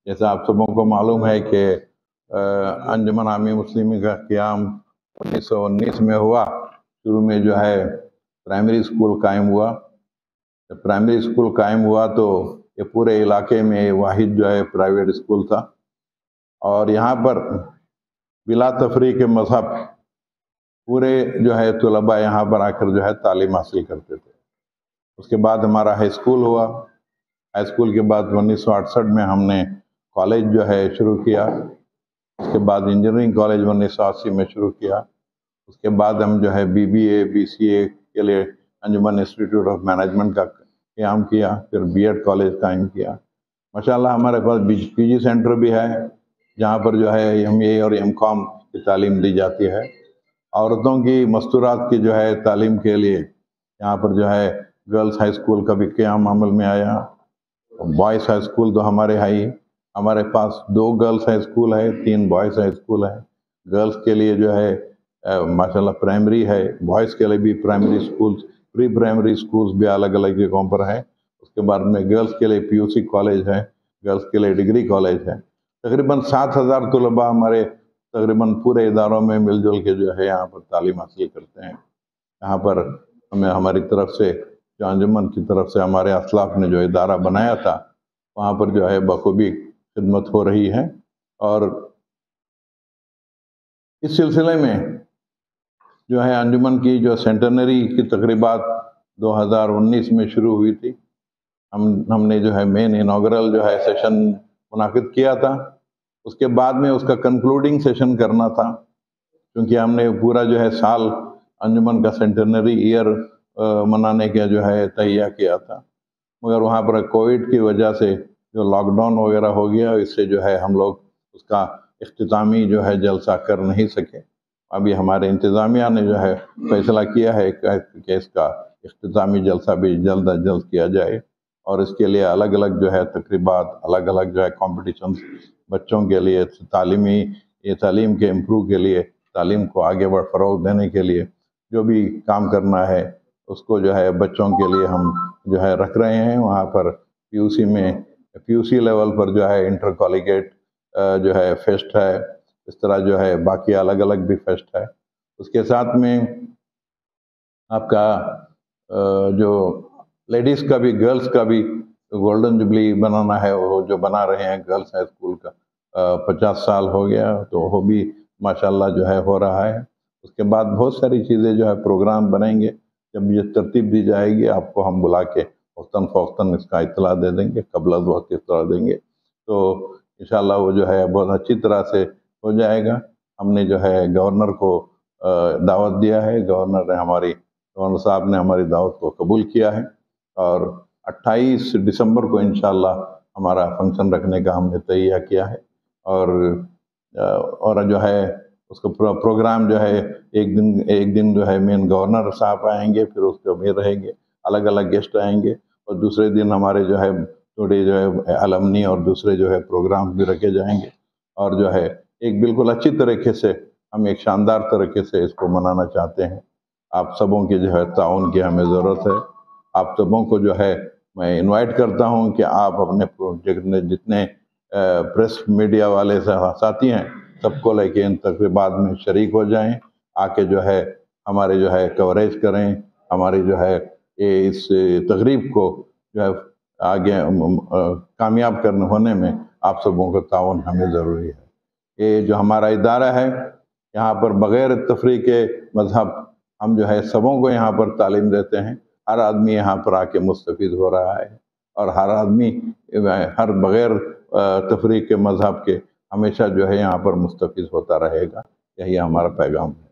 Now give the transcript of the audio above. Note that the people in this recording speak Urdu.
جیسا آپ سبوں کو معلوم ہے کہ انجمن عامی مسلمین کا قیام 1919 میں ہوا۔ شروع میں جو ہے پرائمری اسکول قائم ہوا۔ جب پرائمری اسکول قائم ہوا تو یہ پورے علاقے میں واحد جو ہے پرائیویٹ اسکول تھا، اور یہاں پر بلا تفریق مذہب پورے جو ہے طلباء یہاں پر آ کر جو ہے تعلیم حاصل کرتے تھے۔ اس کے بعد ہمارا ہائی اسکول ہوا۔ ہائی اسکول کے بعد 1968 میں ہم نے کالج جو ہے شروع کیا۔ اس کے بعد انجینئرنگ کالج 1980 میں شروع کیا۔ اس کے بعد ہم جو ہے BBA BCA کے لیے انجمن انسٹیٹیوٹ آف مینجمنٹ کا قیام کیا، پھر B.Ed کالج قائم کیا۔ ماشاءاللہ ہمارے پاس PG سینٹر بھی ہے، جہاں پر جو ہے MA اور M.Com کی تعلیم دی جاتی ہے۔ عورتوں کی مستورات کی جو ہے تعلیم کے لیے یہاں پر جو ہے گرلز ہائی اسکول کا بھی قیام عمل میں آیا۔ بوائز ہائی اسکول تو ہمارے ہمارے پاس 2 گرلز ہائی اسکول ہے، 3 بوائز ہائی اسکول ہے۔ گرلز کے لیے جو ہے ماشاءاللہ پرائمری ہے، بوائز کے لیے بھی پرائمری اسکولز، پری پرائمری اسکولز بھی الگ الگ جگہوں پر ہے۔ اس کے بعد میں گرلز کے لیے PUC کالج ہے، گرلز کے لیے ڈگری کالج ہے۔ تقریباً 7,000 طلباء ہمارے تقریباً پورے اداروں میں مل جل کے جو ہے یہاں پر تعلیم حاصل کرتے ہیں۔ یہاں پر ہمیں ہماری طرف سے جو انجمن کی طرف سے ہمارے اسلاف نے جو ادارہ بنایا تھا، وہاں پر جو ہے بخوبی خدمت ہو رہی ہے۔ اور اس سلسلے میں جو ہے انجمن کی جو سینٹنری کی تقریبات 2019 میں شروع ہوئی تھی۔ ہم نے جو ہے مین انوگرل جو ہے سیشن منعقد کیا تھا۔ اس کے بعد میں اس کا کنکلوڈنگ سیشن کرنا تھا، کیونکہ ہم نے پورا جو ہے سال انجمن کا سینٹنری ایئر منانے کا جو ہے تہیہ کیا تھا، مگر وہاں پر کووڈ کی وجہ سے جو لاک ڈاؤن وغیرہ ہو گیا، اس سے جو ہے ہم لوگ اس کا اختتامی جو ہے جلسہ کر نہیں سکے۔ ابھی ہمارے انتظامیہ نے جو ہے فیصلہ کیا ہے کہ اس کا اختتامی جلسہ بھی جلد از جلد کیا جائے، اور اس کے لیے الگ الگ جو ہے تقریبات، الگ الگ جو ہے کمپٹیشنز بچوں کے لیے تعلیم کے امپروو کے لیے، تعلیم کو آگے فروغ دینے کے لیے جو بھی کام کرنا ہے اس کو جو ہے بچوں کے لیے ہم جو ہے رکھ رہے ہیں۔ وہاں پر PUC لیول پر جو ہے انٹر کالجیٹ جو ہے فیسٹ ہے، اس طرح جو ہے باقی الگ الگ بھی فیسٹ ہے۔ اس کے ساتھ میں آپ کا جو لیڈیز کا بھی، گرلز کا بھی گولڈن جبلی بنانا ہے، وہ جو بنا رہے ہیں گرلز ہائی اسکول کا 50 سال ہو گیا، تو وہ بھی ماشاءاللہ جو ہے ہو رہا ہے۔ اس کے بعد بہت ساری چیزیں جو ہے پروگرام بنیں گے، جب یہ ترتیب دی جائے گی آپ کو ہم بلا کے وقتاً فوقتاً اس کا اطلاع دے دیں گے، قبل از وقت اطلاع دیں گے، تو انشاءاللہ وہ جو ہے بہت اچھی طرح سے ہو جائے گا۔ ہم نے جو ہے گورنر کو دعوت دیا ہے، گورنر صاحب نے ہماری دعوت کو قبول کیا ہے، اور 28 دسمبر کو انشاءاللہ ہمارا فنکشن رکھنے کا ہم نے تہیہ کیا ہے، اور جو ہے اس کا پروگرام جو ہے ایک دن جو ہے مین گورنر صاحب آئیں گے، پھر اس کے امیر رہیں گے، الگ الگ گیسٹ آئیں گے، اور دوسرے دن ہمارے جو ہے تھوڑے جو ہے المنی اور دوسرے جو ہے پروگرام بھی رکھے جائیں گے، اور جو ہے ایک بالکل اچھی طریقے سے ہم ایک شاندار طریقے سے اس کو منانا چاہتے ہیں۔ آپ سبوں کی جو ہے تعاون کی ہمیں ضرورت ہے۔ آپ سبوں کو جو ہے میں انوائٹ کرتا ہوں کہ آپ اپنے پروجیکٹ میں جتنے پریس میڈیا والے ساتھی ہیں سب کو لے کے ان تقریبات میں شریک ہو جائیں، آ کے جو ہے ہمارے جو ہے کوریج کریں، ہماری جو ہے اس تقریب کو جو ہے آگے کامیاب ہونے میں آپ سبوں کا تعاون ہمیں ضروری ہے۔ یہ جو ہمارا ادارہ ہے، یہاں پر بغیر تفریق مذہب ہم جو ہے سبوں کو یہاں پر تعلیم دیتے ہیں۔ ہر آدمی یہاں پر آ کے مستفید ہو رہا ہے، اور ہر آدمی ہر بغیر تفریق مذہب کے ہمیشہ جو ہے یہاں پر مستفید ہوتا رہے گا۔ یہی ہمارا پیغام ہے۔